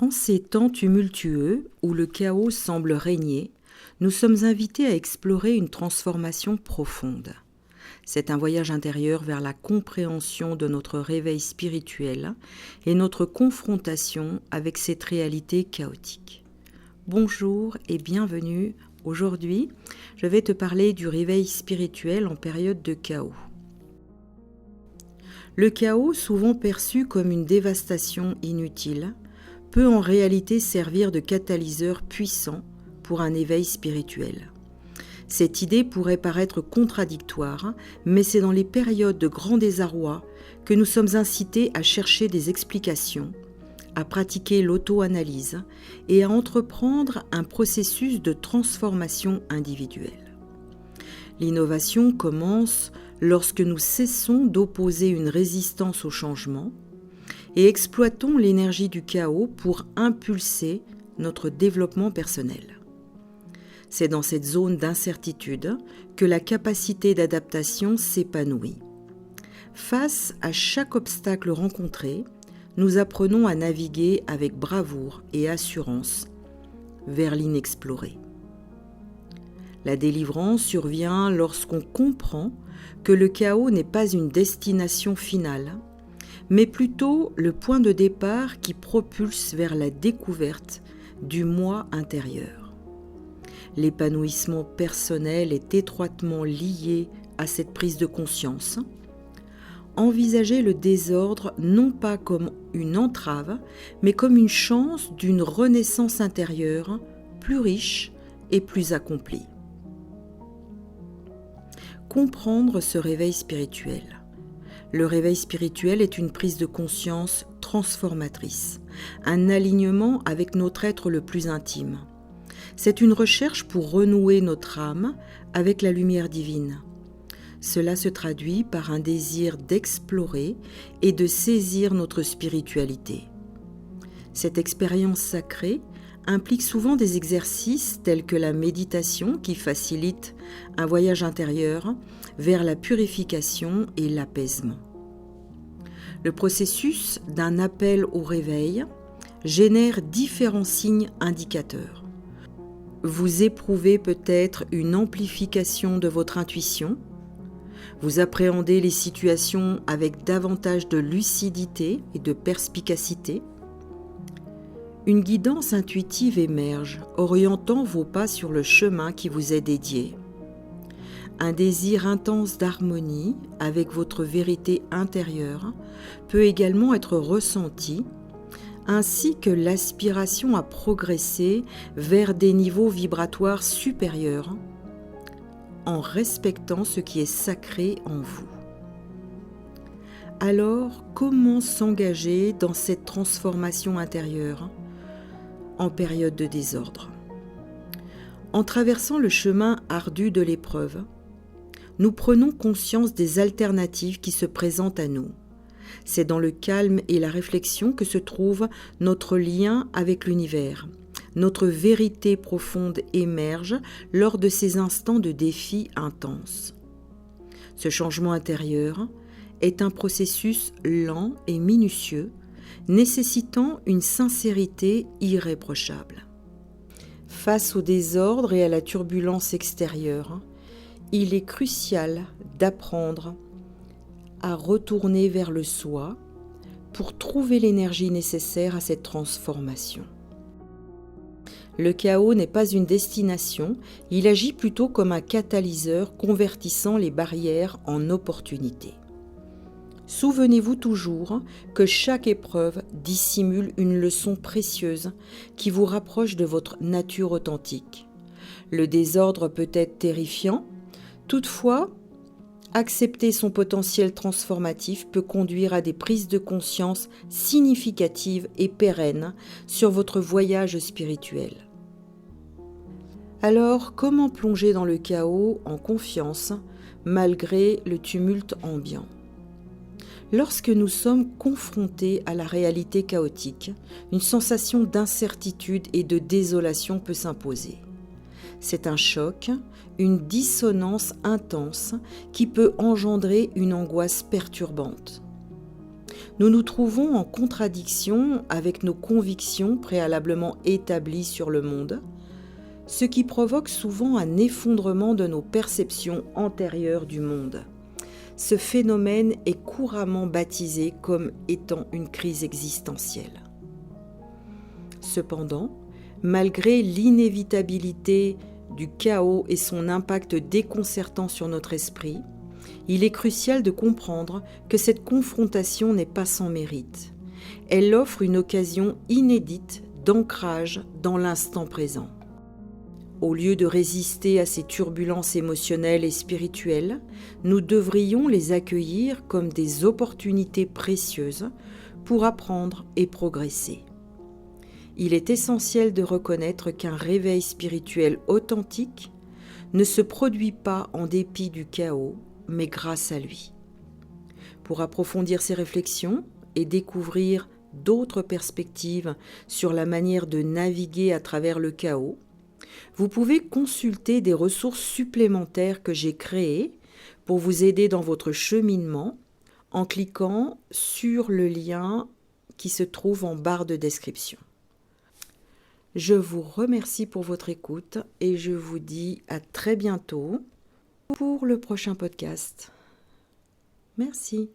Dans ces temps tumultueux où le chaos semble régner, nous sommes invités à explorer une transformation profonde. C'est un voyage intérieur vers la compréhension de notre réveil spirituel et notre confrontation avec cette réalité chaotique. Bonjour et bienvenue. Aujourd'hui, je vais te parler du réveil spirituel en période de chaos. Le chaos, souvent perçu comme une dévastation inutile, peut en réalité servir de catalyseur puissant pour un éveil spirituel. Cette idée pourrait paraître contradictoire, mais c'est dans les périodes de grand désarroi que nous sommes incités à chercher des explications, à pratiquer l'auto-analyse et à entreprendre un processus de transformation individuelle. L'innovation commence lorsque nous cessons d'opposer une résistance au changement et exploitons l'énergie du chaos pour impulser notre développement personnel. C'est dans cette zone d'incertitude que la capacité d'adaptation s'épanouit. Face à chaque obstacle rencontré, nous apprenons à naviguer avec bravoure et assurance vers l'inexploré. La délivrance survient lorsqu'on comprend que le chaos n'est pas une destination finale, mais plutôt le point de départ qui propulse vers la découverte du moi intérieur. L'épanouissement personnel est étroitement lié à cette prise de conscience. Envisagez le désordre non pas comme une entrave, mais comme une chance d'une renaissance intérieure plus riche et plus accomplie. Comprendre ce réveil spirituel. Le réveil spirituel est une prise de conscience transformatrice, un alignement avec notre être le plus intime. C'est une recherche pour renouer notre âme avec la lumière divine. Cela se traduit par un désir d'explorer et de saisir notre spiritualité. Cette expérience sacrée implique souvent des exercices tels que la méditation qui facilite un voyage intérieur vers la purification et l'apaisement. Le processus d'un appel au réveil génère différents signes indicateurs. Vous éprouvez peut-être une amplification de votre intuition, vous appréhendez les situations avec davantage de lucidité et de perspicacité. Une guidance intuitive émerge, orientant vos pas sur le chemin qui vous est dédié. Un désir intense d'harmonie avec votre vérité intérieure peut également être ressenti, ainsi que l'aspiration à progresser vers des niveaux vibratoires supérieurs, en respectant ce qui est sacré en vous. Alors, comment s'engager dans cette transformation intérieure en période de désordre? En traversant le chemin ardu de l'épreuve, nous prenons conscience des alternatives qui se présentent à nous. C'est dans le calme et la réflexion que se trouve notre lien avec l'univers. Notre vérité profonde émerge lors de ces instants de défi intenses. Ce changement intérieur est un processus lent et minutieux, nécessitant une sincérité irréprochable. Face au désordre et à la turbulence extérieure, il est crucial d'apprendre à retourner vers le soi pour trouver l'énergie nécessaire à cette transformation. Le chaos n'est pas une destination, il agit plutôt comme un catalyseur convertissant les barrières en opportunités. Souvenez-vous toujours que chaque épreuve dissimule une leçon précieuse qui vous rapproche de votre nature authentique. Le désordre peut être terrifiant, toutefois, accepter son potentiel transformatif peut conduire à des prises de conscience significatives et pérennes sur votre voyage spirituel. Alors, comment plonger dans le chaos en confiance, malgré le tumulte ambiant ? Lorsque nous sommes confrontés à la réalité chaotique, une sensation d'incertitude et de désolation peut s'imposer. C'est un choc, une dissonance intense qui peut engendrer une angoisse perturbante. Nous nous trouvons en contradiction avec nos convictions préalablement établies sur le monde, ce qui provoque souvent un effondrement de nos perceptions antérieures du monde. Ce phénomène est couramment baptisé comme étant une crise existentielle. Cependant, malgré l'inévitabilité du chaos et son impact déconcertant sur notre esprit, il est crucial de comprendre que cette confrontation n'est pas sans mérite. Elle offre une occasion inédite d'ancrage dans l'instant présent. Au lieu de résister à ces turbulences émotionnelles et spirituelles, nous devrions les accueillir comme des opportunités précieuses pour apprendre et progresser. Il est essentiel de reconnaître qu'un réveil spirituel authentique ne se produit pas en dépit du chaos, mais grâce à lui. Pour approfondir ces réflexions et découvrir d'autres perspectives sur la manière de naviguer à travers le chaos, vous pouvez consulter des ressources supplémentaires que j'ai créées pour vous aider dans votre cheminement en cliquant sur le lien qui se trouve en barre de description. Je vous remercie pour votre écoute et je vous dis à très bientôt pour le prochain podcast. Merci.